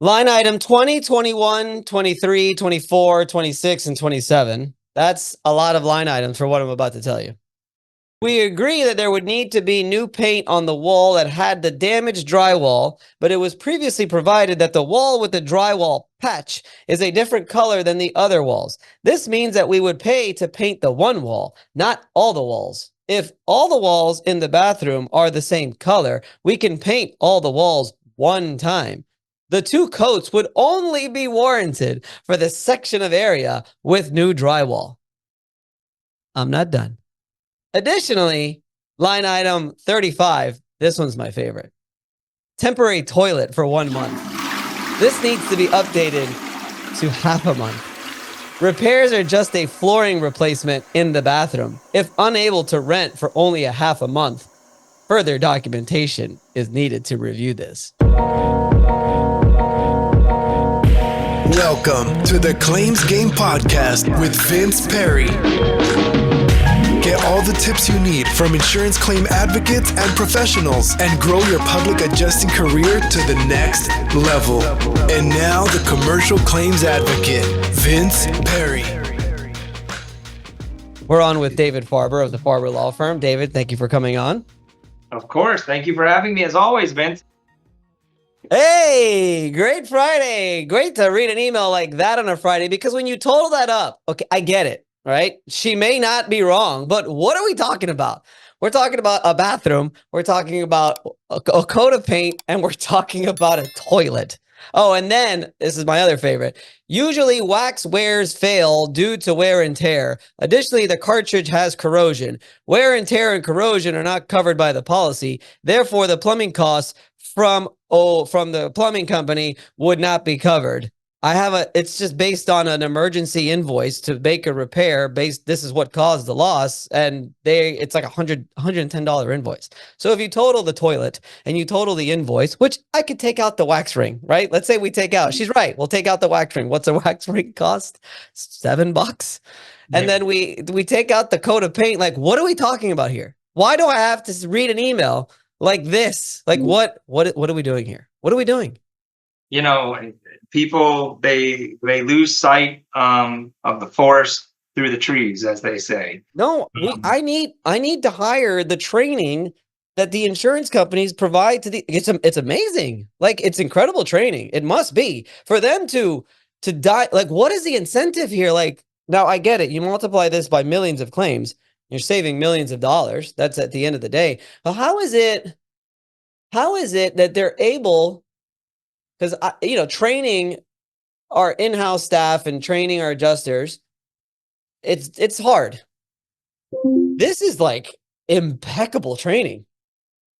Line item 20, 21, 23, 24, 26, and 27. That's a lot of line items for what I'm about to tell you. We agree that there would need to be new paint on the wall that had the damaged drywall, but it was previously provided that the wall with the drywall patch is a different color than the other walls. This means that we would pay to paint the one wall, not all the walls. If all the walls in the bathroom are the same color, we can paint all the walls one time. The two coats would only be warranted for the section of area with new drywall. I'm not done. Additionally, line item 35, this one's my favorite. Temporary toilet for 1 month. This needs to be updated to half a month. Repairs are just a flooring replacement in the bathroom. If unable to rent for only a half a month, further documentation is needed to review this. Welcome to the Claims Game Podcast with Vince Perry. Get all the tips you need from insurance claim advocates and professionals and grow your public adjusting career to the next level. And now the commercial claims advocate, Vince Perry. We're on with David Farber of the Farber Law Firm. David, thank you for coming on. Of course. Thank you for having me as always, Vince. Hey, great Friday. Great to read an email like that on a Friday, because when you total that up, okay, I get it. Right? She may not be wrong, but what are we talking about? We're talking about a bathroom. We're talking about a coat of paint, and we're talking about a toilet. Oh, and then this is my other favorite. Usually wax wears fail due to wear and tear. Additionally, the cartridge has corrosion. Wear and tear and corrosion are not covered by the policy. Therefore, the plumbing costs from the plumbing company would not be covered. It's just based on an emergency invoice to make a repair this is what caused the loss. And it's like $110 invoice. So if you total the toilet and you total the invoice, which I could take out the wax ring, right? Let's say we take out, she's right. We'll take out the wax ring. What's a wax ring cost? $7. And then we take out the coat of paint. Like, what are we talking about here? Why do I have to read an email like this? Like, what are we doing here? What are we doing? You know, people, they lose sight of the forest through the trees, as they say. No, I need to hire the training that the insurance companies provide to it's amazing. Like, it's incredible training. It must be for them to die. Like, what is the incentive here? Like, now I get it. You multiply this by millions of claims, you're saving millions of dollars. That's at the end of the day. But how is it that they're able? Because, training our in-house staff and training our adjusters, it's hard. This is like impeccable training.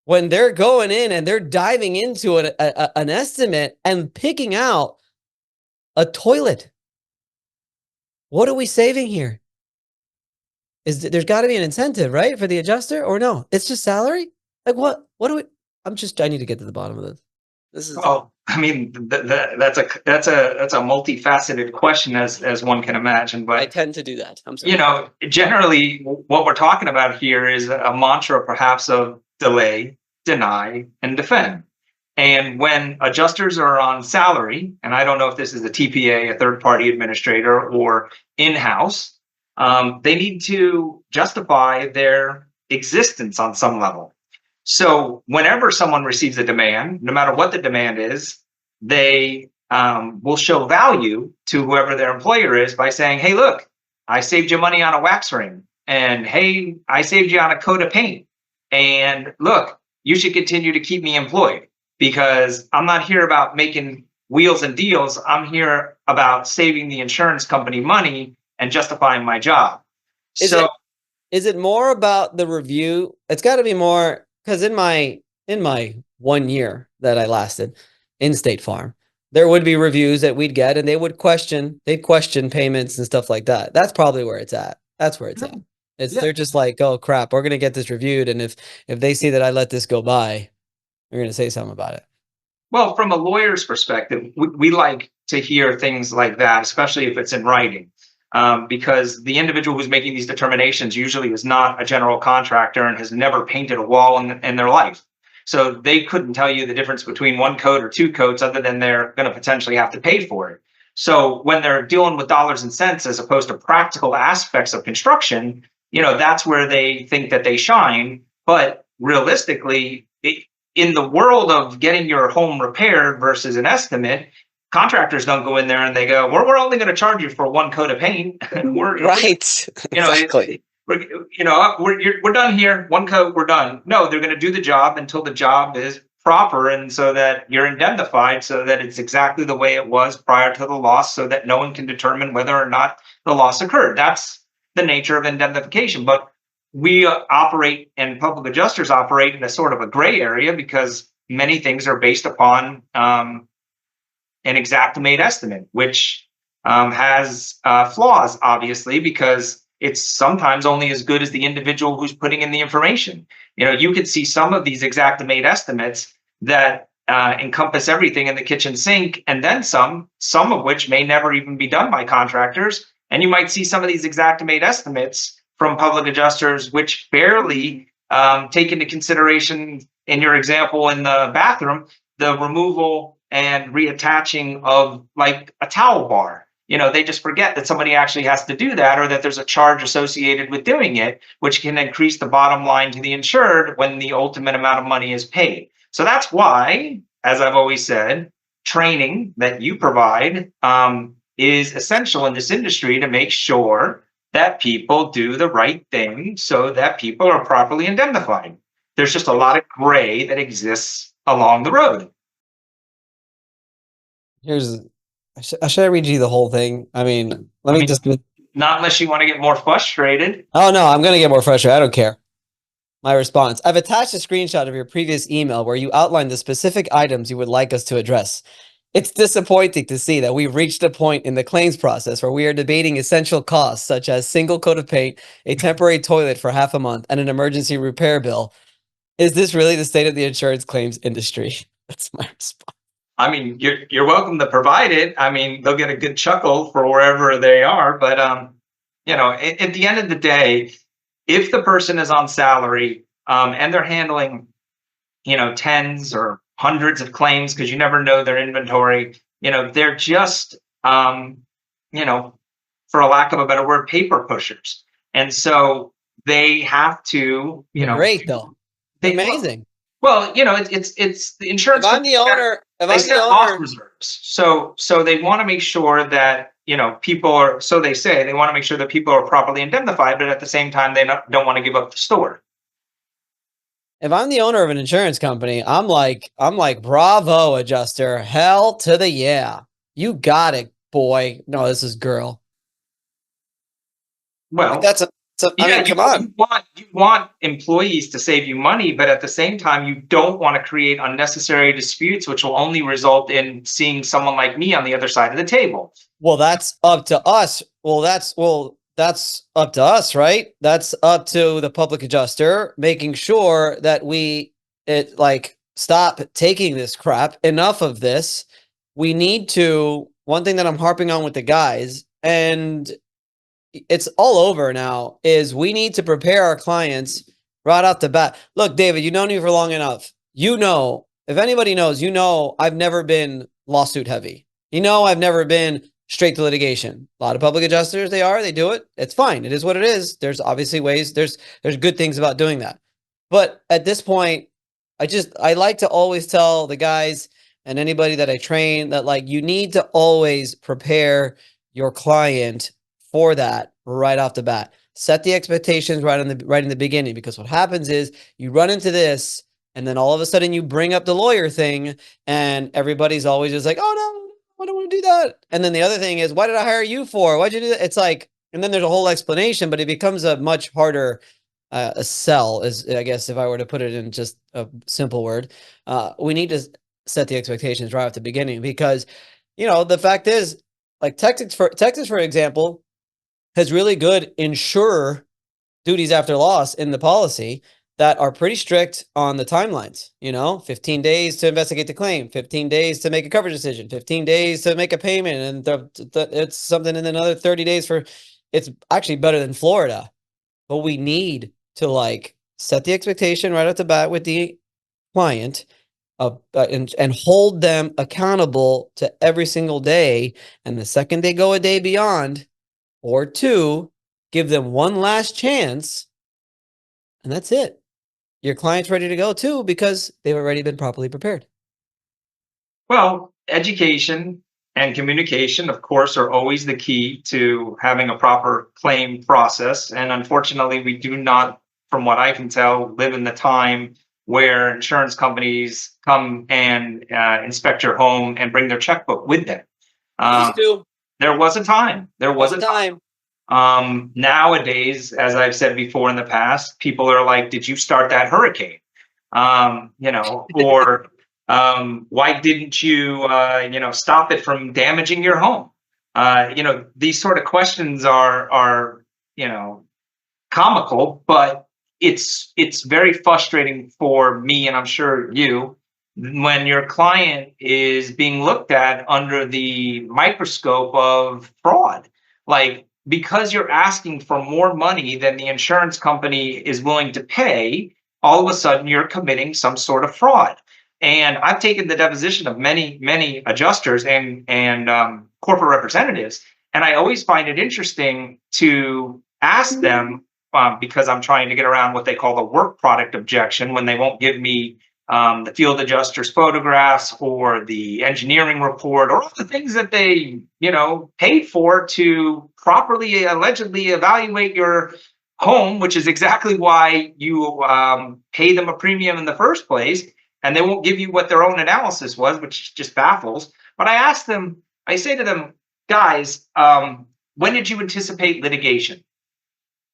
When they're going in and they're diving into an estimate and picking out a toilet. What are we saving here? There's got to be an incentive, right, for the adjuster, or no? It's just salary? Like, what do we? I need to get to the bottom of this. This is. Oh, I mean, that's a multifaceted question, as one can imagine. But I tend to do that. I'm sorry. Generally, what we're talking about here is a mantra, perhaps, of delay, deny, and defend. And when adjusters are on salary, and I don't know if this is a TPA, a third-party administrator, or in-house, they need to justify their existence on some level. So whenever someone receives a demand, no matter what the demand is, they will show value to whoever their employer is by saying, hey, look, I saved you money on a wax ring. And hey, I saved you on a coat of paint. And look, you should continue to keep me employed, because I'm not here about making wheels and deals. I'm here about saving the insurance company money and justifying my job. Is it more about the review? It's got to be more. Because in my 1 year that I lasted in State Farm, there would be reviews that we'd get, and they'd question payments and stuff like that. That's probably where it's at. That's where it's at. They're just like, oh crap, we're gonna get this reviewed, and if they see that I let this go by, they're gonna say something about it. Well, from a lawyer's perspective, we like to hear things like that, especially if it's in writing. Because the individual who's making these determinations usually is not a general contractor and has never painted a wall in their life. So they couldn't tell you the difference between one coat or two coats other than they're going to potentially have to pay for it. So when they're dealing with dollars and cents as opposed to practical aspects of construction, that's where they think that they shine. But realistically, in the world of getting your home repaired versus an estimate, contractors don't go in there and they go, we're only going to charge you for one coat of paint. Right. Exactly. We're done here. One coat, we're done. No, they're going to do the job until the job is proper, and so that you're indemnified, so that it's exactly the way it was prior to the loss, so that no one can determine whether or not the loss occurred. That's the nature of indemnification. But we operate, and public adjusters operate, in a sort of a gray area, because many things are based upon an exact-made estimate, which has flaws, obviously, because it's sometimes only as good as the individual who's putting in the information. You could see some of these exact-made estimates that encompass everything in the kitchen sink, and then some of which may never even be done by contractors. And you might see some of these exact-made estimates from public adjusters which barely take into consideration, in your example in the bathroom, the removal and reattaching of like a towel bar. They just forget that somebody actually has to do that, or that there's a charge associated with doing it, which can increase the bottom line to the insured when the ultimate amount of money is paid. So that's why, as I've always said, training that you provide is essential in this industry to make sure that people do the right thing so that people are properly indemnified. There's just a lot of gray that exists along the road. Should I read you the whole thing? I mean, just... Not unless you want to get more frustrated. Oh, no, I'm going to get more frustrated. I don't care. My response: I've attached a screenshot of your previous email where you outlined the specific items you would like us to address. It's disappointing to see that we've reached a point in the claims process where we are debating essential costs such as single coat of paint, a temporary toilet for half a month, and an emergency repair bill. Is this really the state of the insurance claims industry? That's my response. I mean, you're welcome to provide it. I mean, they'll get a good chuckle for wherever they are. But, at the end of the day, if the person is on salary and they're handling, tens or hundreds of claims, because you never know their inventory, they're just, for a lack of a better word, paper pushers. And so they have to, Great, though. Amazing. Well, it's the insurance. If I'm the owner, loss reserves. So they want to make sure that, people are, so they say, they want to make sure that people are properly indemnified, but at the same time, they don't want to give up the store. If I'm the owner of an insurance company, I'm like, bravo, adjuster. Hell to the yeah. You got it, boy. No, this is girl. Well, come on. You want employees to save you money, but at the same time, you don't want to create unnecessary disputes, which will only result in seeing someone like me on the other side of the table. Well, that's up to us. That's up to us, right? That's up to the public adjuster, making sure that stop taking this crap. Enough of this. We need to, one thing that I'm harping on with the guys, and it's all over now, is we need to prepare our clients right off the bat. Look, David, you've known me for long enough. If anybody knows, I've never been lawsuit heavy. I've never been straight to litigation. A lot of public adjusters, they do it. It's fine. It is what it is. There's obviously ways, there's good things about doing that. But at this point, I like to always tell the guys and anybody that I train that you need to always prepare your client for that right off the bat. Set the expectations right in the beginning, because what happens is you run into this, and then all of a sudden you bring up the lawyer thing, and everybody's always just like, oh no, I don't want to do that. And then the other thing is, what did I hire you for? Why'd you do that? It's like, and then there's a whole explanation, but it becomes a much harder a sell, is, I guess, if I were to put it in just a simple word. We need to set the expectations right at the beginning, because, the fact is, like Texas, for example, has really good insurer duties after loss in the policy that are pretty strict on the timelines. 15 days to investigate the claim, 15 days to make a coverage decision, 15 days to make a payment, and it's something in another 30 days for. It's actually better than Florida, but we need to set the expectation right off the bat with the client and hold them accountable to every single day. And the second they go a day beyond or two, give them one last chance. And that's it. Your client's ready to go too, because they've already been properly prepared. Well, education and communication, of course, are always the key to having a proper claim process. And unfortunately, we do not, from what I can tell, live in the time where insurance companies come and inspect your home and bring their checkbook with them. There was a time. There was a time. Nowadays, as I've said before in the past, people are like, "Did you start that hurricane?" Or why didn't you, stop it from damaging your home? These sort of questions are comical, but it's very frustrating for me, and I'm sure you, when your client is being looked at under the microscope of fraud. Like, because you're asking for more money than the insurance company is willing to pay, all of a sudden you're committing some sort of fraud. And I've taken the deposition of many adjusters and corporate representatives, and I always find it interesting to ask them, because I'm trying to get around what they call the work product objection, when they won't give me the field adjuster's photographs or the engineering report or all the things that they paid for to properly allegedly evaluate your home, which is exactly why you pay them a premium in the first place. And they won't give you what their own analysis was, which just baffles. But I say to them, guys, when did you anticipate litigation?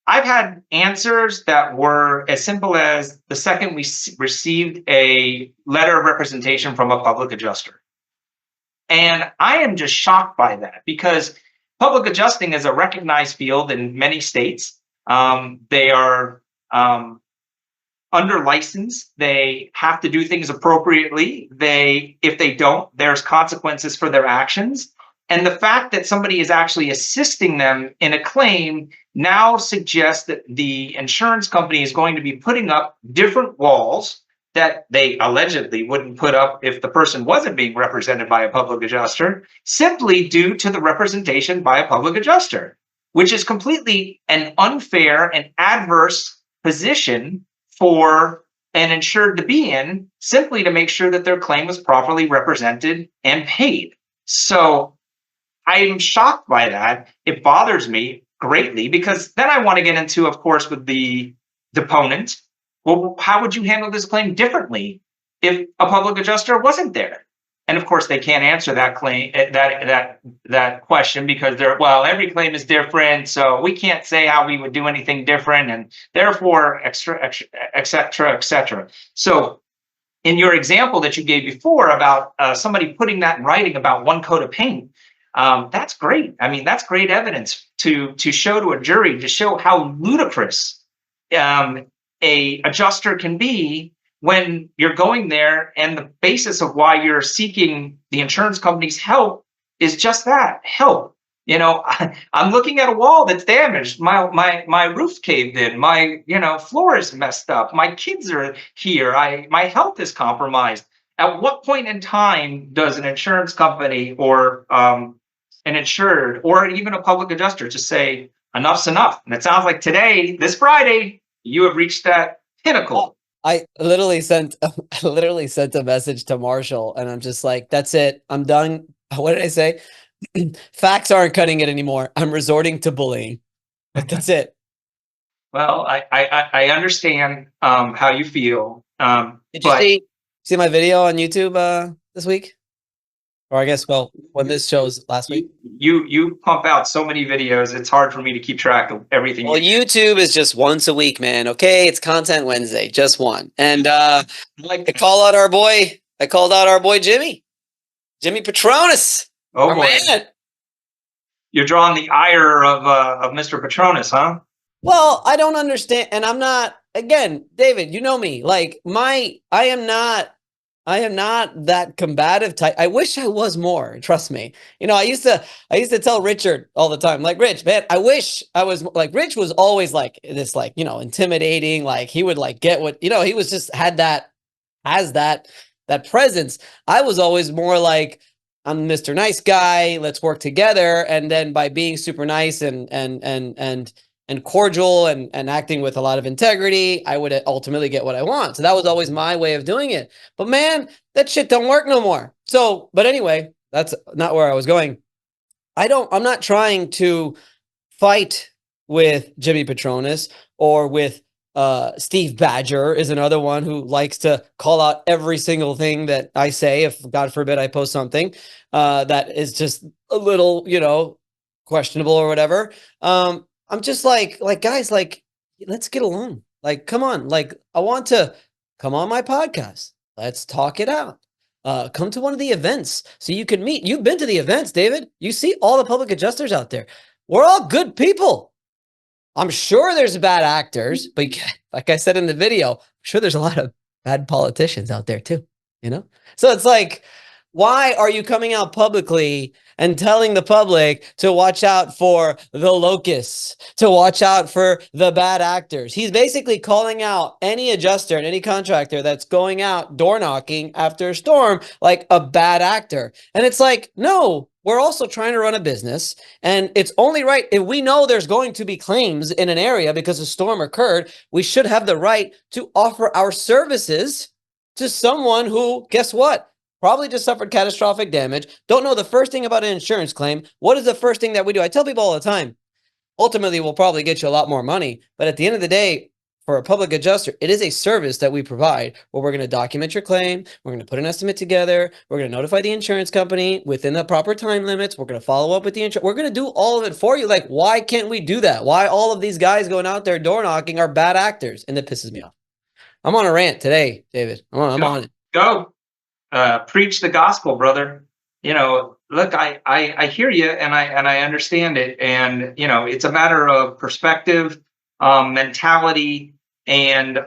I've had answers that were as simple as the second we received a letter of representation from a public adjuster. And I am just shocked by that, because public adjusting is a recognized field in many states. They are under license. They have to do things appropriately. If they don't, there's consequences for their actions. And the fact that somebody is actually assisting them in a claim now suggests that the insurance company is going to be putting up different walls that they allegedly wouldn't put up if the person wasn't being represented by a public adjuster, simply due to the representation by a public adjuster, which is completely an unfair and adverse position for an insured to be in, simply to make sure that their claim was properly represented and paid. So I am shocked by that. It bothers me greatly, because then I want to get into, of course, with the deponent. Well, how would you handle this claim differently if a public adjuster wasn't there? And of course, they can't answer that claim, that question, because every claim is different, so we can't say how we would do anything different, and therefore, et cetera. So, in your example that you gave before about somebody putting that in writing about one coat of paint, that's great. I mean, that's great evidence to show to a jury, to show how ludicrous a adjuster can be when you're going there and the basis of why you're seeking the insurance company's help is just that, help. I'm looking at a wall that's damaged. My roof's caved in. My floor is messed up. My kids are here. My health is compromised. At what point in time does an insurance company or an insured or even a public adjuster just say enough's enough? And it sounds like today, this Friday, you have reached that pinnacle. I literally sent a message to Marshall, and I'm just like, that's it. I'm done. What did I say? Facts aren't cutting it anymore. I'm resorting to bullying. That's it. Well, I understand how you feel. Did you see my video on YouTube this week? Or I guess, when this shows last week. You pump out so many videos, it's hard for me to keep track of everything. Well, YouTube is just once a week, man. Okay, it's Content Wednesday, just one. And I called out our boy Jimmy Petronas. Oh boy, man. You're drawing the ire of Mr. Petronas, huh? Well, I don't understand, and I'm not. Again, David, you know me. Like I am not that combative type. I wish I was more. Trust me. I used to tell Richard all the time, like, Rich, man, I wish I was like, Rich was always like this, like, intimidating. Like he would like get what, he was just had that has that presence. I was always more like, I'm Mr. Nice Guy, let's work together. And then by being super nice and cordial and acting with a lot of integrity, I would ultimately get what I want. So that was always my way of doing it. But man, that shit don't work no more. So, but anyway, that's not where I was going. I'm not trying to fight with Jimmy Petronas or with Steve Badger is another one who likes to call out every single thing that I say. If God forbid I post something that is just a little, questionable or whatever. I'm just like guys, like, let's get along. Like, come on. Like, I want to come on my podcast. Let's talk it out. Come to one of the events so you can meet. You've been to the events, David. You see all the public adjusters out there. We're all good people. I'm sure there's bad actors, but like I said in the video, I'm sure there's a lot of bad politicians out there too, So it's like, why are you coming out publicly and telling the public to watch out for the locusts, to watch out for the bad actors? He's basically calling out any adjuster and any contractor that's going out door knocking after a storm like a bad actor. And it's like, no, we're also trying to run a business, and it's only right if we know there's going to be claims in an area because a storm occurred, we should have the right to offer our services to someone who, guess what? Probably just suffered catastrophic damage, don't know the first thing about an insurance claim. What is the first thing that we do? I tell people all the time, ultimately, we'll probably get you a lot more money. But at the end of the day, for a public adjuster, it is a service that we provide where we're going to document your claim. We're going to put an estimate together. We're going to notify the insurance company within the proper time limits. We're going to follow up with the insurance. We're going to do all of it for you. Like, why can't we do that? Why all of these guys going out there door knocking are bad actors? And that pisses me off. I'm on a rant today, David. I'm on it. Go. Preach the gospel, brother. Look, I hear you and I understand it. And, it's a matter of perspective, mentality, and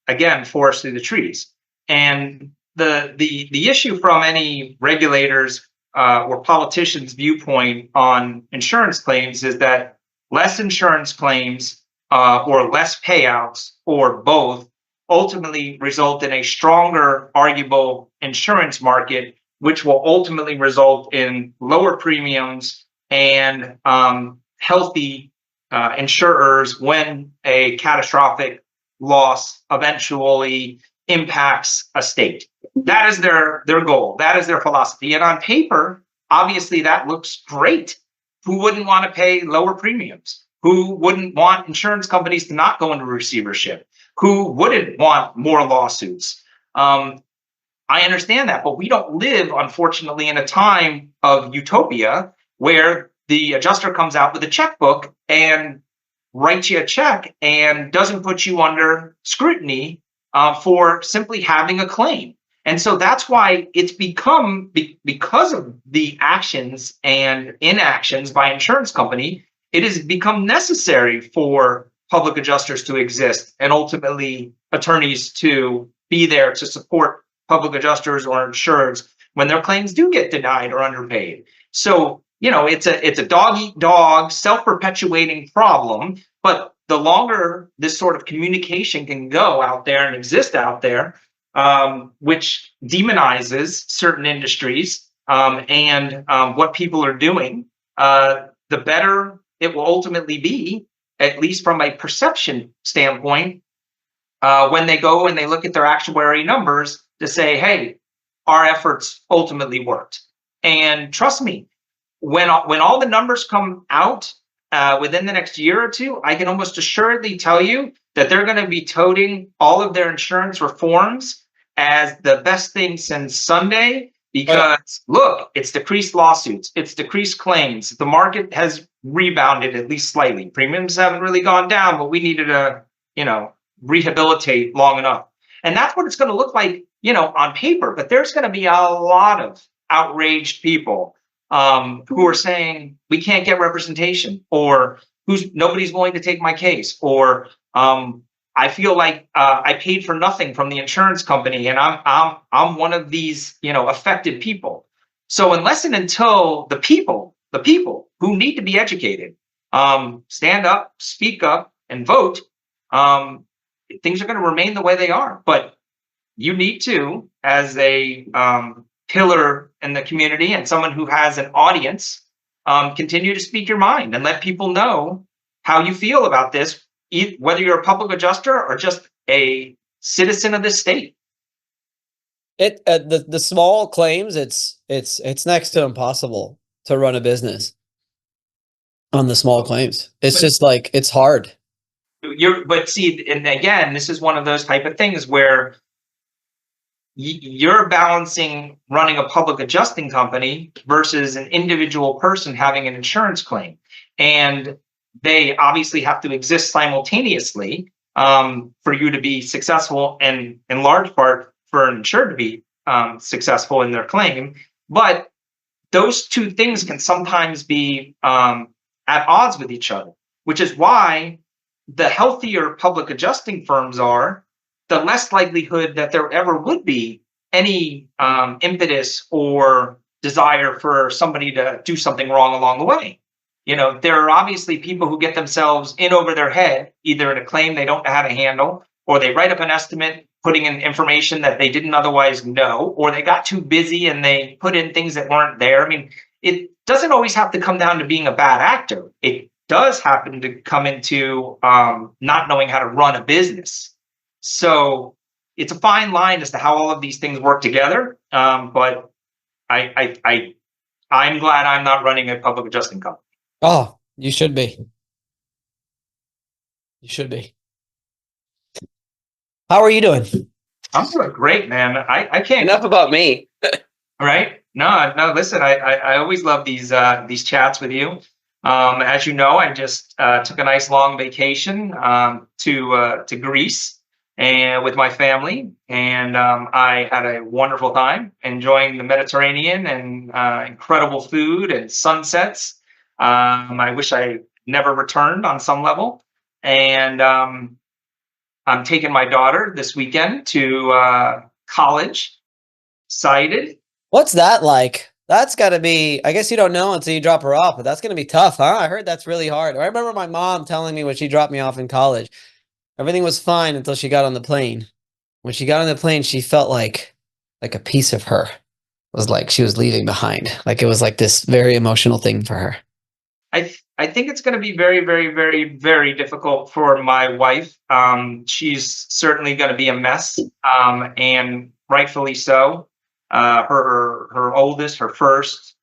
again, forest through the trees. And the issue from any regulators or politicians' viewpoint on insurance claims is that less insurance claims or less payouts or both ultimately result in a stronger arguable insurance market, which will ultimately result in lower premiums and healthy insurers when a catastrophic loss eventually impacts a state. That is their goal. That is their philosophy. And on paper, obviously that looks great. Who wouldn't want to pay lower premiums? Who wouldn't want insurance companies to not go into receivership? Who wouldn't want more lawsuits? I understand that, but we don't live, unfortunately, in a time of utopia where the adjuster comes out with a checkbook and writes you a check and doesn't put you under scrutiny for simply having a claim. And so that's why it's become, because of the actions and inactions by insurance company, it has become necessary for public adjusters to exist and ultimately attorneys to be there to support public adjusters or insurers when their claims do get denied or underpaid. So, it's a dog-eat-dog, self-perpetuating problem. But the longer this sort of communication can go out there and exist out there, which demonizes certain industries and what people are doing, the better it will ultimately be, at least from a perception standpoint, when they go and they look at their actuary numbers to say, hey, our efforts ultimately worked. And trust me, when all the numbers come out within the next year or two, I can almost assuredly tell you that they're going to be touting all of their insurance reforms as the best thing since Sunday, because look, it's decreased lawsuits, it's decreased claims. The market has rebounded at least slightly. Premiums haven't really gone down, but we needed to, rehabilitate long enough. And that's what it's going to look like, on paper. But there's going to be a lot of outraged people who are saying we can't get representation, or nobody's willing to take my case, or I feel like I paid for nothing from the insurance company, and I'm one of these affected people. So unless and until the people who need to be educated stand up, speak up, and vote, things are going to remain the way they are. But you need to, as a pillar in the community and someone who has an audience, continue to speak your mind and let people know how you feel about this, whether you're a public adjuster or just a citizen of this state. The small claims, it's next to impossible to run a business on the small claims. It's just like, it's hard. But see, and again, this is one of those type of things where you're balancing running a public adjusting company versus an individual person having an insurance claim. And they obviously have to exist simultaneously for you to be successful, and in large part for an insured to be successful in their claim. But those two things can sometimes be at odds with each other, which is why the healthier public adjusting firms are, the less likelihood that there ever would be any impetus or desire for somebody to do something wrong along the way. You know, there are obviously people who get themselves in over their head, either in a claim they don't know how to handle, or they write up an estimate putting in information that they didn't otherwise know, or they got too busy and they put in things that weren't there. I mean, it doesn't always have to come down to being a bad actor. It does happen to come into not knowing how to run a business. So it's a fine line as to how all of these things work together. But I'm glad I'm not running a public adjusting company. Oh, you should be. You should be. How are you doing? I'm doing great, man. I can't. Enough about me. Right? No. Listen, I always love these chats with you. As you know, I just took a nice long vacation to Greece and with my family, and I had a wonderful time enjoying the Mediterranean and incredible food and sunsets. I wish I never returned on some level, and I'm taking my daughter this weekend to college. Excited. What's that like? That's got to be, I guess you don't know until you drop her off, but that's going to be tough, huh? I heard that's really hard. I remember my mom telling me when she dropped me off in college, everything was fine until she got on the plane. When she got on the plane, she felt like a piece of her was like she was leaving behind. Like it was like this very emotional thing for her. I think it's going to be very, very, very, very difficult for my wife. She's certainly going to be a mess, and rightfully so. Her oldest, her first,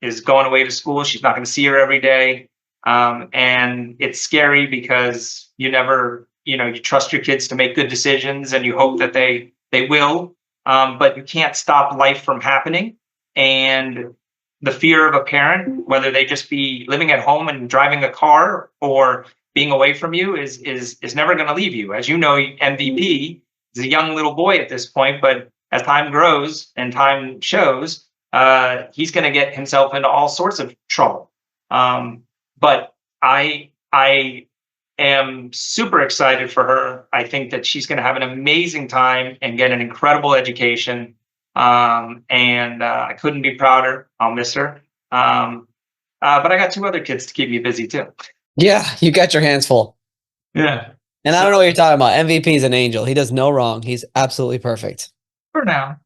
is going away to school. She's not going to see her every day, and it's scary because you never, you trust your kids to make good decisions, and you hope that they will, but you can't stop life from happening. And the fear of a parent, whether they just be living at home and driving a car or being away from you, is never going to leave you. As you know, MVP is a young little boy at this point, but as time grows and time shows, he's going to get himself into all sorts of trouble. But I am super excited for her. I think that she's going to have an amazing time and get an incredible education. And I couldn't be prouder. I'll miss her. But I got two other kids to keep me busy too. Yeah, you got your hands full. Yeah. And I don't know what you're talking about. MVP is an angel. He does no wrong. He's absolutely perfect. For now.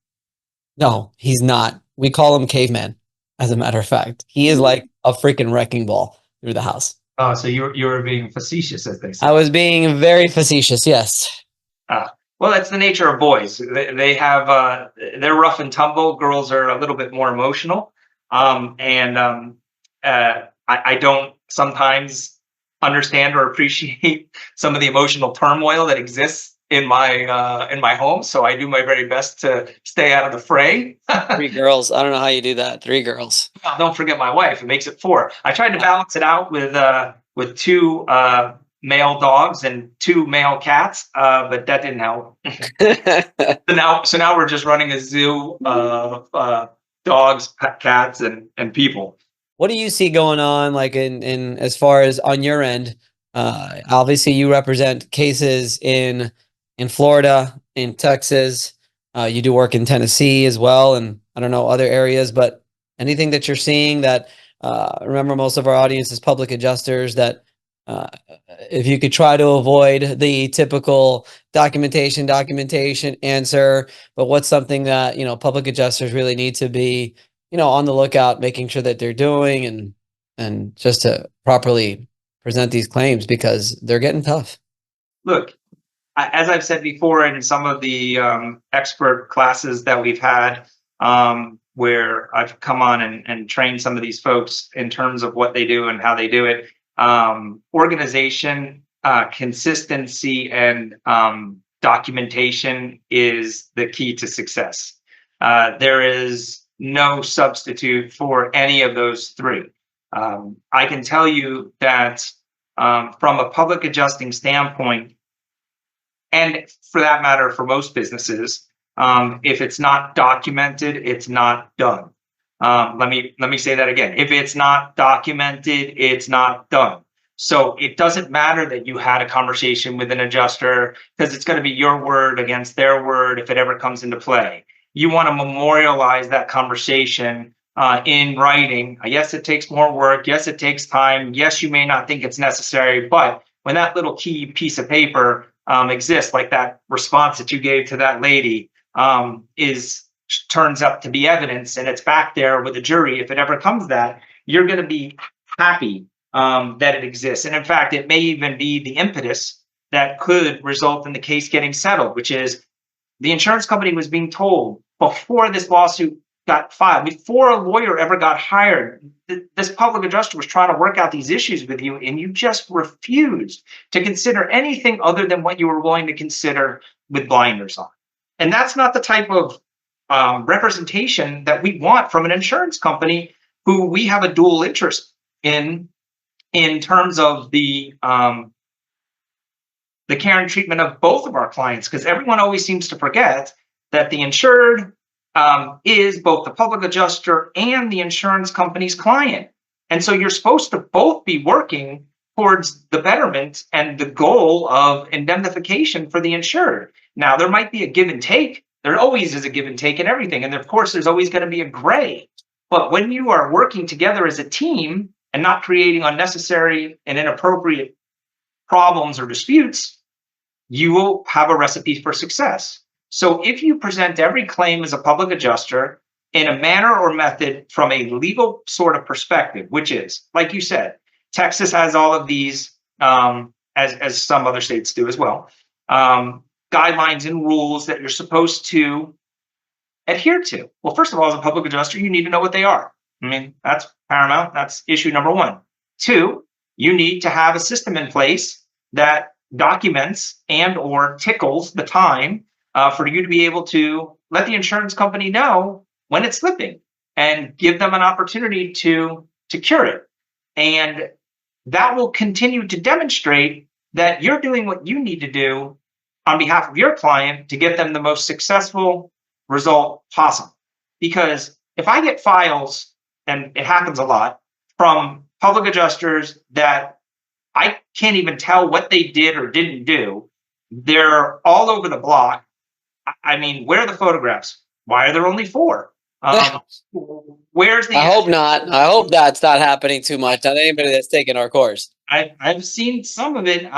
No, he's not. We call him caveman, as a matter of fact. He is like a freaking wrecking ball through the house. Oh, so you were being facetious, as they say. I was being very facetious, yes. Well, that's the nature of boys. They have they're rough and tumble. Girls are a little bit more emotional, and I don't sometimes understand or appreciate some of the emotional turmoil that exists in my home. So I do my very best to stay out of the fray. 3 girls. I don't know how you do that. 3 girls. Oh, don't forget my wife. It makes it 4. I tried to balance it out with 2 male dogs and 2 male cats, but that didn't help. So now we're just running a zoo of dogs, cats, and people. What do you see going on, like in as far as on your end? Obviously, you represent cases in Florida, in Texas. You do work in Tennessee as well, and I don't know other areas. But anything that you're seeing that remember, most of our audience is public adjusters that Uh, if you could try to avoid the typical documentation answer, but what's something that, public adjusters really need to be, on the lookout, making sure that they're doing and just to properly present these claims because they're getting tough. Look, as I've said before in some of the expert classes that we've had, where I've come on and trained some of these folks in terms of what they do and how they do it, organization, consistency, and documentation is the key to success. There is no substitute for any of those three. I can tell you that from a public adjusting standpoint, and for that matter, for most businesses, if it's not documented, it's not done. Let me say that again. If it's not documented, it's not done. So it doesn't matter that you had a conversation with an adjuster, because it's going to be your word against their word if it ever comes into play. You want to memorialize that conversation in writing. Yes, it takes more work. Yes, it takes time. Yes, you may not think it's necessary, but when that little key piece of paper exists, like that response that you gave to that lady, turns up to be evidence, and it's back there with a jury. If it ever comes to that, you're going to be happy that it exists. And in fact, it may even be the impetus that could result in the case getting settled, which is the insurance company was being told before this lawsuit got filed, before a lawyer ever got hired, this public adjuster was trying to work out these issues with you, and you just refused to consider anything other than what you were willing to consider with blinders on. And that's not the type of representation that we want from an insurance company who we have a dual interest in terms of the care and treatment of both of our clients, because everyone always seems to forget that the insured is both the public adjuster and the insurance company's client. And so you're supposed to both be working towards the betterment and the goal of indemnification for the insured. Now, there might be a give and take. There always is a give and take in everything. And of course, there's always going to be a gray. But when you are working together as a team and not creating unnecessary and inappropriate problems or disputes, you will have a recipe for success. So if you present every claim as a public adjuster in a manner or method from a legal sort of perspective, which is, like you said, Texas has all of these, as some other states do as well, guidelines and rules that you're supposed to adhere to. Well, first of all, as a public adjuster, you need to know what they are. I mean, that's paramount. That's issue number one. Two, you need to have a system in place that documents and or tickles the time for you to be able to let the insurance company know when it's slipping and give them an opportunity to cure it. And that will continue to demonstrate that you're doing what you need to do on behalf of your client to get them the most successful result possible. Because if I get files, and it happens a lot, from public adjusters that I can't even tell what they did or didn't do, they're all over the block. I mean, where are the photographs? Why are there only 4? Where's the? I hope not. I hope that's not happening too much on anybody that's taken our course. I've seen some of it.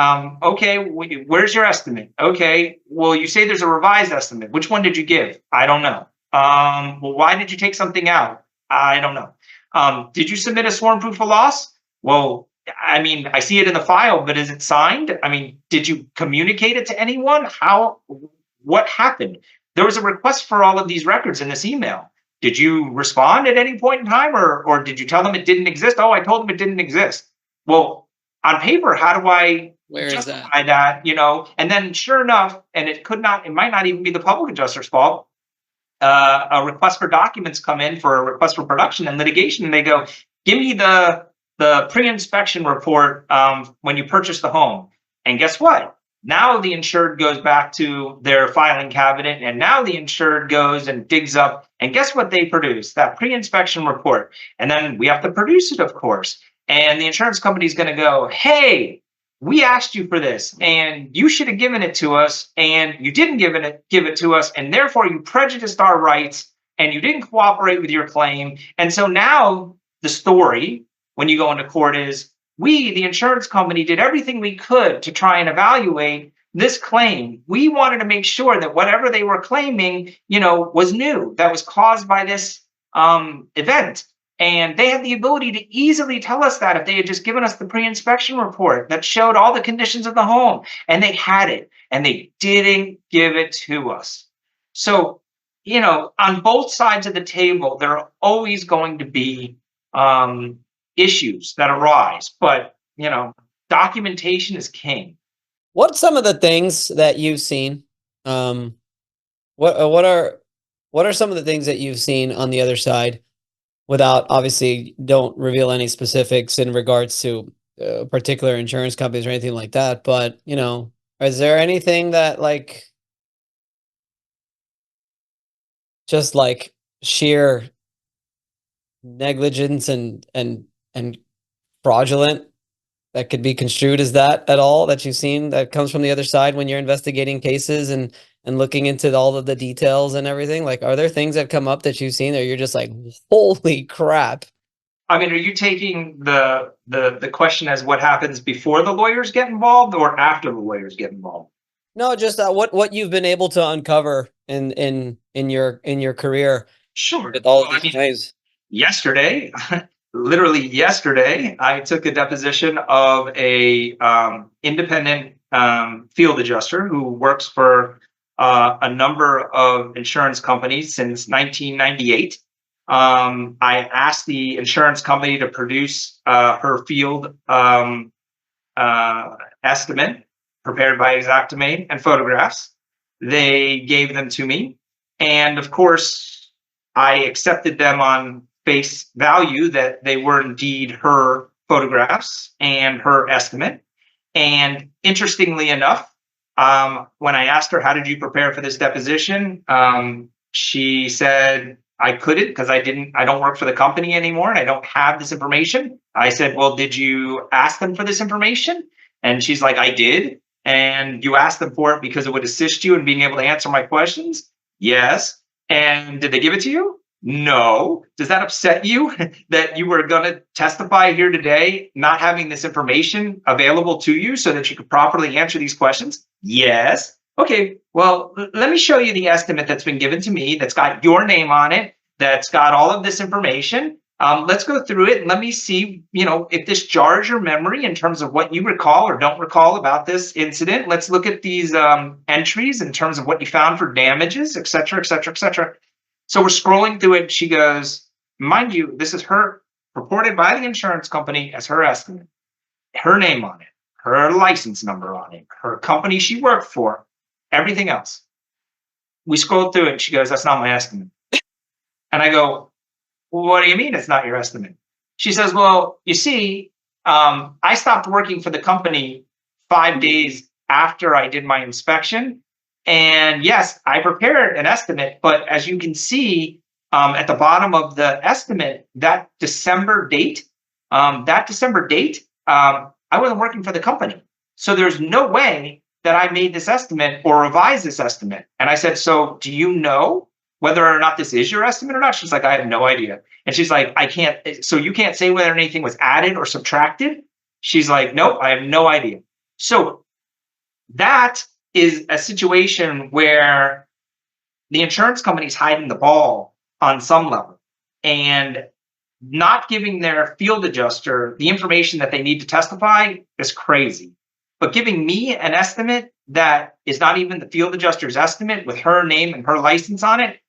Okay, where's your estimate? Okay, well, you say there's a revised estimate. Which one did you give? I don't know. Well, why did you take something out? I don't know. Did you submit a sworn proof of loss? Well, I mean, I see it in the file, but is it signed? I mean, did you communicate it to anyone? What happened? There was a request for all of these records in this email. Did you respond at any point in time, or did you tell them it didn't exist? Oh, I told them it didn't exist. Well, on paper, how do I justify that? And then sure enough, and it might not even be the public adjuster's fault. A request for documents come in for a request for production and litigation, and they go, give me the pre-inspection report when you purchased the home. And guess what? Now the insured goes back to their filing cabinet, and now the insured goes and digs up, and guess what they produce? That pre-inspection report. And then we have to produce it, of course. And the insurance company is going to go, hey, we asked you for this, and you should have given it to us, and you didn't give it to us, and therefore you prejudiced our rights, and you didn't cooperate with your claim. And so now the story, when you go into court, is we, the insurance company, did everything we could to try and evaluate this claim. We wanted to make sure that whatever they were claiming, was new, that was caused by this event. And they had the ability to easily tell us that if they had just given us the pre-inspection report that showed all the conditions of the home, and they had it, and they didn't give it to us. So, on both sides of the table, there are always going to be issues that arise, but documentation is king. What's some of the things that you've seen? What are some of the things that you've seen on the other side? Without, obviously, don't reveal any specifics in regards to particular insurance companies or anything like that. But is there anything that just sheer negligence and fraudulent that could be construed as that at all that you've seen that comes from the other side when you're investigating cases and looking into all of the details and everything? Are there things that come up that you've seen that you're just like, holy crap? I mean, are you taking the question as what happens before the lawyers get involved or after the lawyers get involved? No, just what you've been able to uncover in your career. Sure. With all of these things. Yesterday, literally yesterday, I took a deposition of a independent field adjuster who works for a number of insurance companies since 1998. I asked the insurance company to produce her field estimate prepared by Xactimate and photographs. They gave them to me. And of course, I accepted them on face value that they were indeed her photographs and her estimate. And interestingly enough, when I asked her, how did you prepare for this deposition? She said, I couldn't because I don't work for the company anymore and I don't have this information. I said, well, did you ask them for this information? And she's like, I did. And you asked them for it because it would assist you in being able to answer my questions? Yes. And did they give it to you? No. Does that upset you that you were going to testify here today not having this information available to you so that you could properly answer these questions? Yes. Okay, well, let me show you the estimate that's been given to me that's got your name on it, that's got all of this information. Let's go through it and let me see, if this jars your memory in terms of what you recall or don't recall about this incident. Let's look at these entries in terms of what you found for damages, et cetera, et cetera, et cetera. So we're scrolling through it. She goes, mind you, this is her reported by the insurance company as her estimate, her name on it, her license number on it, her company she worked for, everything else. We scrolled through it. She goes, that's not my estimate. And I go, well, what do you mean it's not your estimate? She says, well, you see, I stopped working for the company 5 days after I did my inspection. And yes, I prepared an estimate, but as you can see at the bottom of the estimate, that December date, I wasn't working for the company. So there's no way that I made this estimate or revised this estimate. And I said, so do you know whether or not this is your estimate or not? She's like, I have no idea. And she's like, I can't, so you can't say whether anything was added or subtracted? She's like, nope, I have no idea. So that is a situation where the insurance company's hiding the ball on some level and not giving their field adjuster the information that they need to testify is crazy. But giving me an estimate that is not even the field adjuster's estimate with her name and her license on it,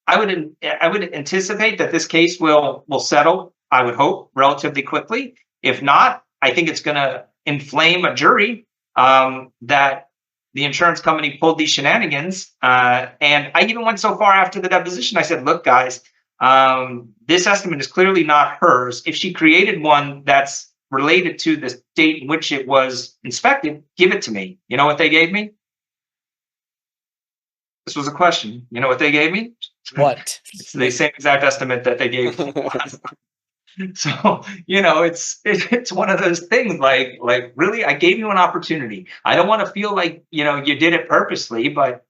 I would anticipate that this case will settle, I would hope, relatively quickly. If not, I think it's going to inflame a jury that the insurance company pulled these shenanigans. And I even went so far after the deposition, I said, look, guys, this estimate is clearly not hers. If she created one that's related to the date in which it was inspected, give it to me. You know what they gave me? This was a question. You know what they gave me? What? It's the same exact estimate that they gave me. So, it's one of those things like really, I gave you an opportunity. I don't want to feel like, you did it purposely, but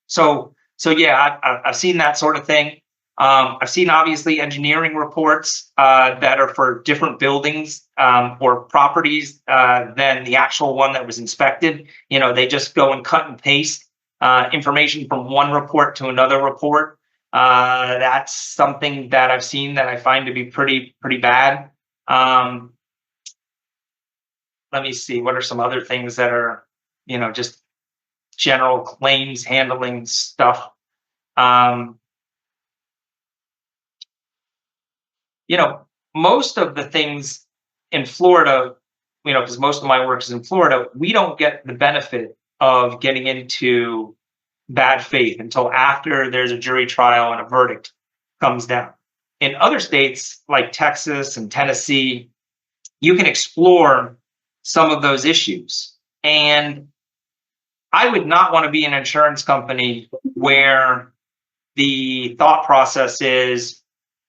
so yeah, I've seen that sort of thing. I've seen obviously engineering reports that are for different buildings or properties than the actual one that was inspected. They just go and cut and paste information from one report to another report. That's something that I've seen that I find to be pretty bad. Let me see, what are some other things that are, just general claims handling stuff. Most of the things in Florida, because most of my work is in Florida, we don't get the benefit of getting into bad faith until after there's a jury trial and a verdict comes down. In other states like Texas and Tennessee, you can explore some of those issues. And I would not want to be an insurance company where the thought process is,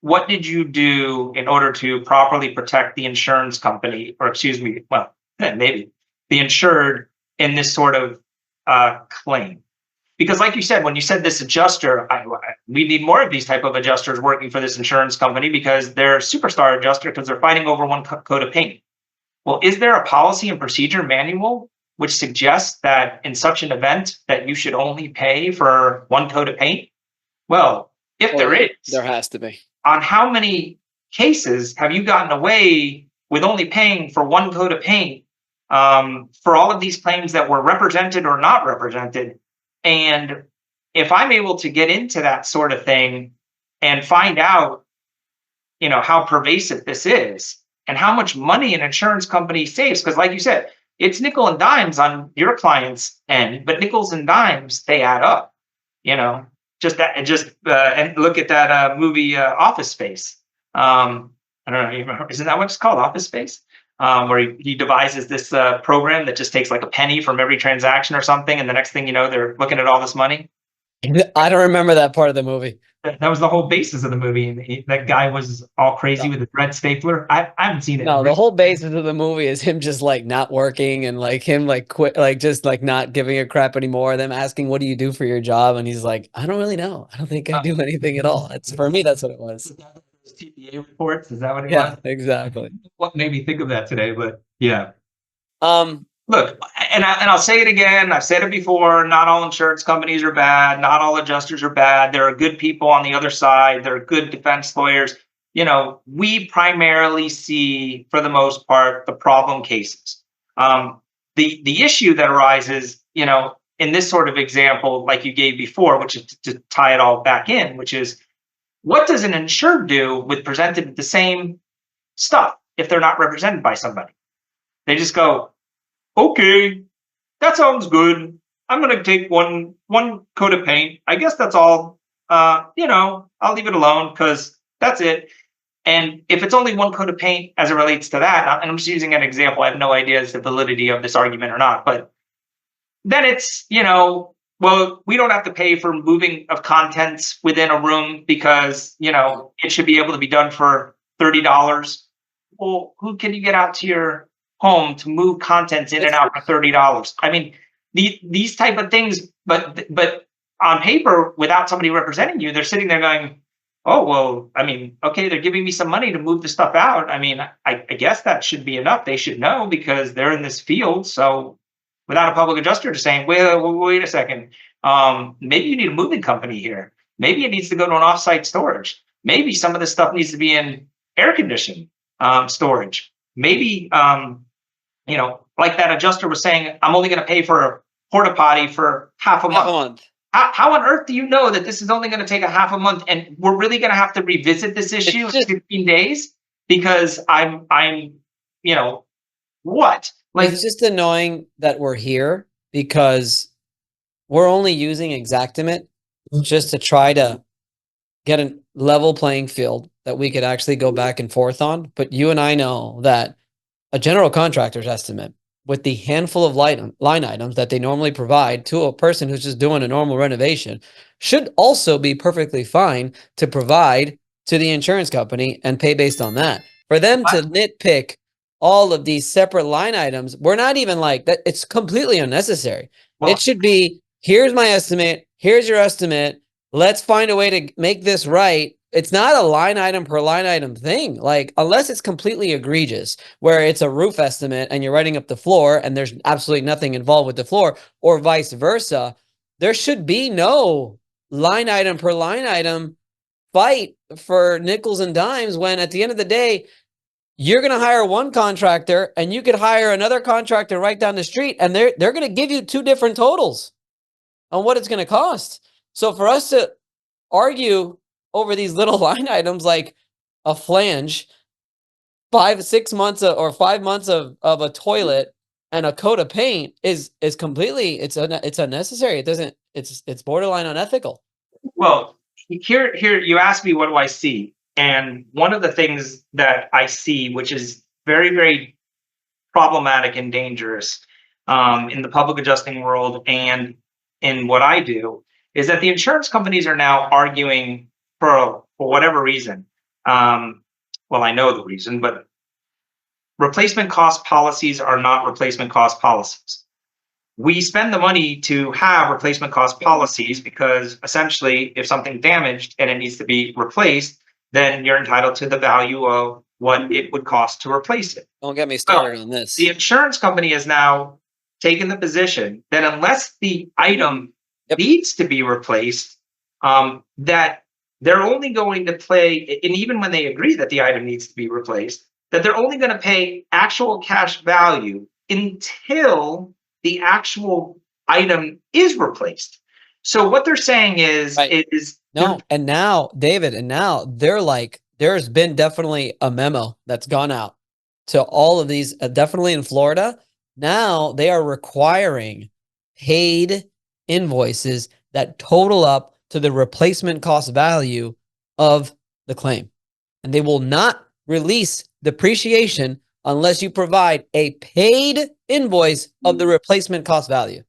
what did you do in order to properly protect the insurance company, or maybe the insured in this sort of claim? Because like you said, when you said this adjuster, we need more of these type of adjusters working for this insurance company because they're superstar adjuster because they're fighting over one coat of paint. Well, is there a policy and procedure manual which suggests that in such an event that you should only pay for one coat of paint? Well, if there is, there has to be. On how many cases have you gotten away with only paying for one coat of paint for all of these claims that were represented or not represented? And if I'm able to get into that sort of thing and find out, how pervasive this is and how much money an insurance company saves, because like you said, it's nickel and dimes on your client's end, but nickels and dimes, they add up, and look at that movie Office Space. I don't know, isn't that what it's called, Office Space? Where he devises this program that just takes like a penny from every transaction or something, and the next thing you know, they're looking at all this money. I don't remember that part of the movie. That was the whole basis of the movie. That guy was all crazy with the red stapler. I haven't seen it. No, the whole basis of the movie is him just like not working and like him like quit, like just like not giving a crap anymore. Them asking, "What do you do for your job?" And he's like, "I don't really know. I don't think I do anything at all." It's for me. That's what it was. TPA reports. Is that what it was? Yeah, exactly. What made me think of that today? But yeah. Look, and I'll say it again. I've said it before. Not all insurance companies are bad. Not all adjusters are bad. There are good people on the other side. There are good defense lawyers. We primarily see, for the most part, the problem cases. The issue that arises, in this sort of example, like you gave before, which is to tie it all back in, which is, what does an insured do with presented the same stuff if they're not represented by somebody? They just go, okay, that sounds good. I'm going to take one coat of paint. I guess that's all. I'll leave it alone because that's it. And if it's only one coat of paint as it relates to that, and I'm just using an example, I have no idea the validity of this argument or not, but then it's, well, we don't have to pay for moving of contents within a room because, it should be able to be done for $30. Well, who can you get out to your home to move contents in and out for $30? I mean, these type of things, but on paper, without somebody representing you, they're sitting there going, oh, well, I mean, okay, they're giving me some money to move the stuff out. I mean, I guess that should be enough. They should know because they're in this field. So without a public adjuster just saying, wait a second, maybe you need a moving company here. Maybe it needs to go to an offsite storage. Maybe some of this stuff needs to be in air conditioned storage. Maybe, like that adjuster was saying, I'm only going to pay for a porta potty for half a month. How on earth do you know that this is only going to take a half a month and we're really going to have to revisit this issue in 15 days? Because I'm what? Like, it's just annoying that we're here because we're only using Xactimate just to try to get a level playing field that we could actually go back and forth on. But you and I know that a general contractor's estimate with the handful of line items that they normally provide to a person who's just doing a normal renovation should also be perfectly fine to provide to the insurance company and pay based on that. For them to nitpick all of these separate line items, we're not even like that. It's completely unnecessary. Well, it should be, here's my estimate. Here's your estimate. let's find a way to make this right. It's not a line item per line item thing. Like, unless it's completely egregious, where it's a roof estimate and you're writing up the floor and there's absolutely nothing involved with the floor, or vice versa, there should be no line item per line item fight for nickels and dimes, when at the end of the day, you're going to hire one contractor and you could hire another contractor right down the street, and they're going to give you two different totals on what it's going to cost. So for us to argue over these little line items like a flange, 5 months or 5 months of a toilet and a coat of paint is completely, it's unnecessary. It's borderline unethical. Well, here you asked me, what do I see? And one of the things that I see, which is very, very problematic and dangerous in the public adjusting world and in what I do, is that the insurance companies are now arguing for whatever reason. Well, I know the reason, but replacement cost policies are not replacement cost policies. We spend the money to have replacement cost policies because essentially, if something's damaged and it needs to be replaced, then you're entitled to the value of what it would cost to replace it. Don't get me started on this. The insurance company has now taken the position that unless the item needs to be replaced, that they're only going to pay, and even when they agree that the item needs to be replaced, that they're only going to pay actual cash value until the actual item is replaced. So what they're saying is, no, and now, David, they're like, there's been definitely a memo that's gone out to all of these, definitely in Florida. Now they are requiring paid invoices that total up to the replacement cost value of the claim. And they will not release depreciation unless you provide a paid invoice of the replacement cost value.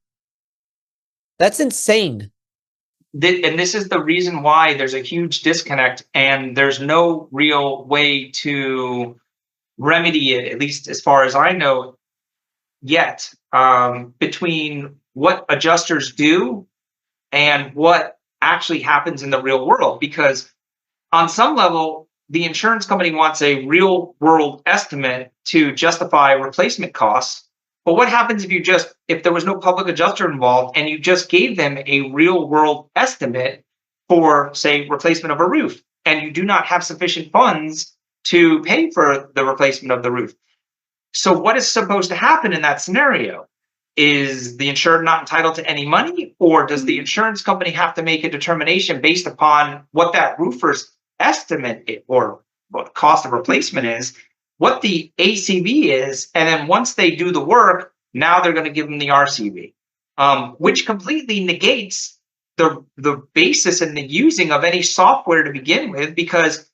That's insane. And this is the reason why there's a huge disconnect and there's no real way to remedy it, at least as far as I know yet, between what adjusters do and what actually happens in the real world. Because on some level, the insurance company wants a real world estimate to justify replacement costs. But what happens if there was no public adjuster involved and you just gave them a real world estimate for, say, replacement of a roof, and you do not have sufficient funds to pay for the replacement of the roof? So what is supposed to happen in that scenario? Is the insured not entitled to any money, or does the insurance company have to make a determination based upon what that roofer's estimate or what the cost of replacement is, what the ACV is, and then once they do the work, now they're going to give them the RCV, which completely negates the basis and the using of any software to begin with, because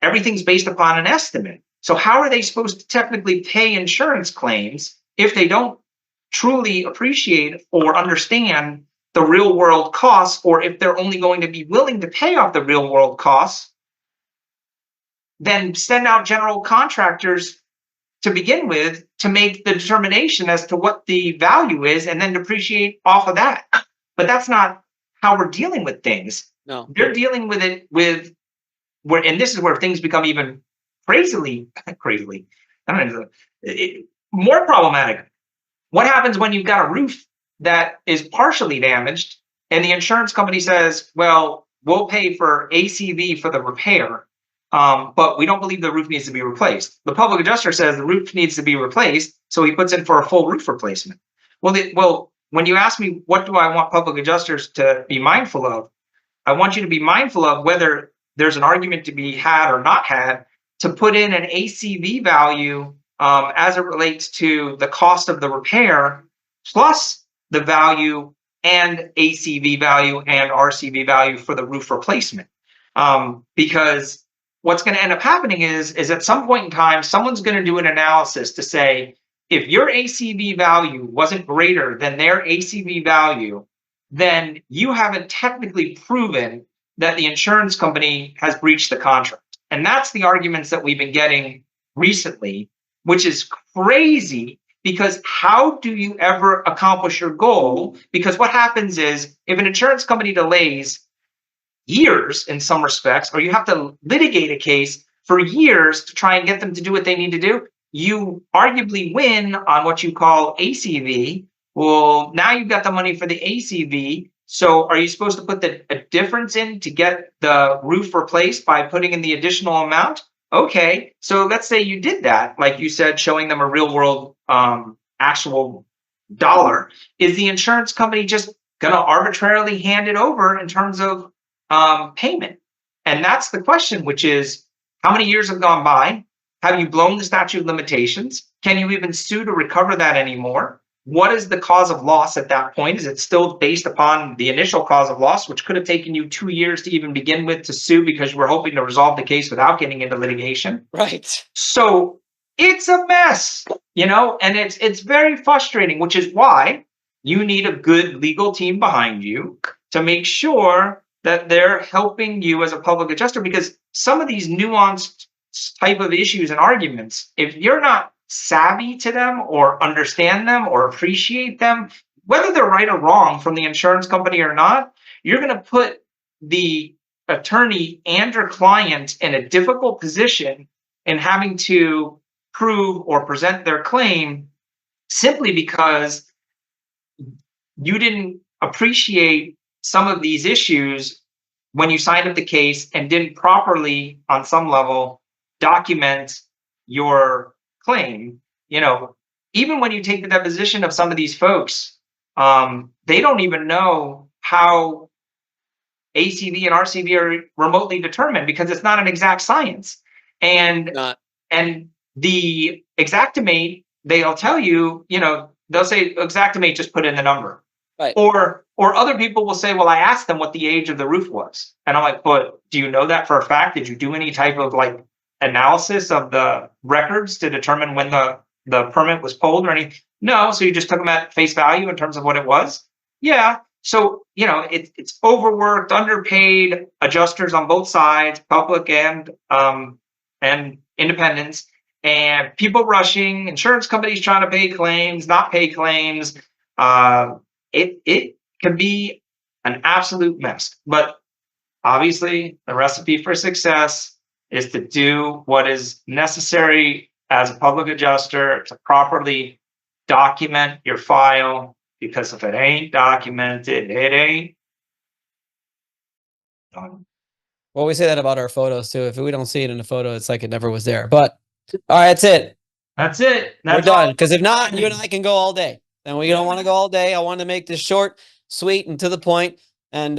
everything's based upon an estimate. So how are they supposed to technically pay insurance claims if they don't truly appreciate or understand the real world costs, or if they're only going to be willing to pay off the real world costs, then send out general contractors to begin with to make the determination as to what the value is and then depreciate off of that. But that's not how we're dealing with things. No, they're dealing with it and this is where things become even crazily, more problematic. What happens when you've got a roof that is partially damaged and the insurance company says, well, we'll pay for ACV for the repair, but we don't believe the roof needs to be replaced. The public adjuster says the roof needs to be replaced, so he puts in for a full roof replacement. Well, when you ask me what do I want public adjusters to be mindful of, I want you to be mindful of whether there's an argument to be had or not had to put in an ACV value as it relates to the cost of the repair, plus the value and ACV value and RCV value for the roof replacement. Because what's going to end up happening is at some point in time, someone's going to do an analysis to say, if your ACV value wasn't greater than their ACV value, then you haven't technically proven that the insurance company has breached the contract. And that's the arguments that we've been getting recently, which is crazy, because how do you ever accomplish your goal? Because what happens is if an insurance company delays years in some respects, or you have to litigate a case for years to try and get them to do what they need to do, you arguably win on what you call ACV. Well, now you've got the money for the ACV. So are you supposed to put a difference in to get the roof replaced by putting in the additional amount? Okay, so let's say you did that, like you said, showing them a real world actual dollar. Is the insurance company just going to arbitrarily hand it over in terms of payment? And that's the question, which is, how many years have gone by? Have you blown the statute of limitations? Can you even sue to recover that anymore? What is the cause of loss at that point? Is it still based upon the initial cause of loss, which could have taken you 2 years to even begin with to sue because you were hoping to resolve the case without getting into litigation? Right. So it's a mess, and it's very frustrating, which is why you need a good legal team behind you to make sure that they're helping you as a public adjuster, because some of these nuanced type of issues and arguments, if you're not savvy to them or understand them or appreciate them, whether they're right or wrong from the insurance company or not, you're going to put the attorney and your client in a difficult position in having to prove or present their claim simply because you didn't appreciate some of these issues when you signed up the case and didn't properly, on some level, document your claim. Even when you take the deposition of some of these folks, they don't even know how ACV and RCV are remotely determined because it's not an exact science. And the Exactimate, they'll tell you, they'll say Exactimate, just put in the number. Right. Or other people will say, well, I asked them what the age of the roof was. And I'm like, but do you know that for a fact? Did you do any type of analysis of the records to determine when the permit was pulled or anything? No. So you just took them at face value in terms of what it was? Yeah. So, it's overworked, underpaid adjusters on both sides, public and independents, and people rushing, insurance companies trying to pay claims, not pay claims. It can be an absolute mess. But obviously, the recipe for success is to do what is necessary as a public adjuster to properly document your file, because if it ain't documented, it ain't done. Well, we say that about our photos too. If we don't see it in the photo, it's like it never was there. But all right, that's it. That's it. We're done. Because if not, you and I can go all day. And we don't want to go all day. I want to make this short, sweet, and to the point, and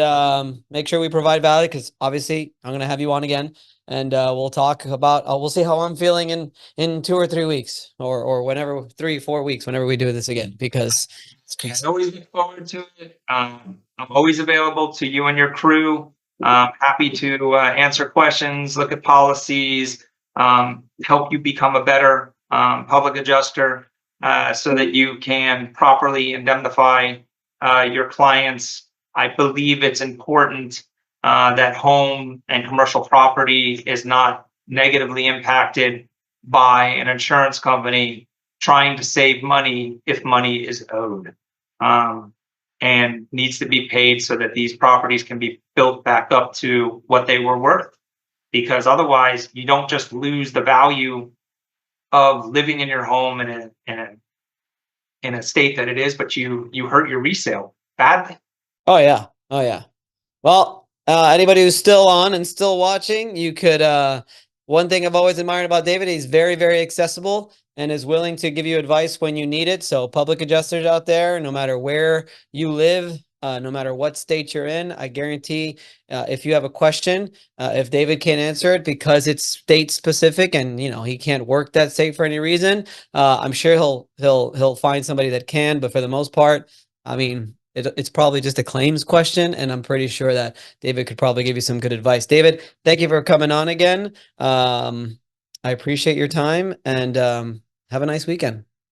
make sure we provide value, because obviously I'm going to have you on again, and we'll talk about, we'll see how I'm feeling in 2 or 3 weeks, or whenever, 3-4 weeks, whenever we do this again, because it's crazy. I always look forward to it. I'm always available to you and your crew. Happy to answer questions, look at policies, help you become a better public adjuster, so that you can properly indemnify your clients. I believe it's important that home and commercial property is not negatively impacted by an insurance company trying to save money if money is owed, and needs to be paid so that these properties can be built back up to what they were worth. Because otherwise, you don't just lose the value of living in your home in a state that it is, but you hurt your resale badly. Oh yeah. Well, anybody who's still on and still watching, you could, one thing I've always admired about David, he's very, very accessible and is willing to give you advice when you need it. So public adjusters out there, no matter where you live, no matter what state you're in, I guarantee if you have a question, if David can't answer it because it's state specific and he can't work that state for any reason, I'm sure he'll find somebody that can. But for the most part, I mean, it's probably just a claims question, and I'm pretty sure that David could probably give you some good advice. David, thank you for coming on again. I appreciate your time, and have a nice weekend.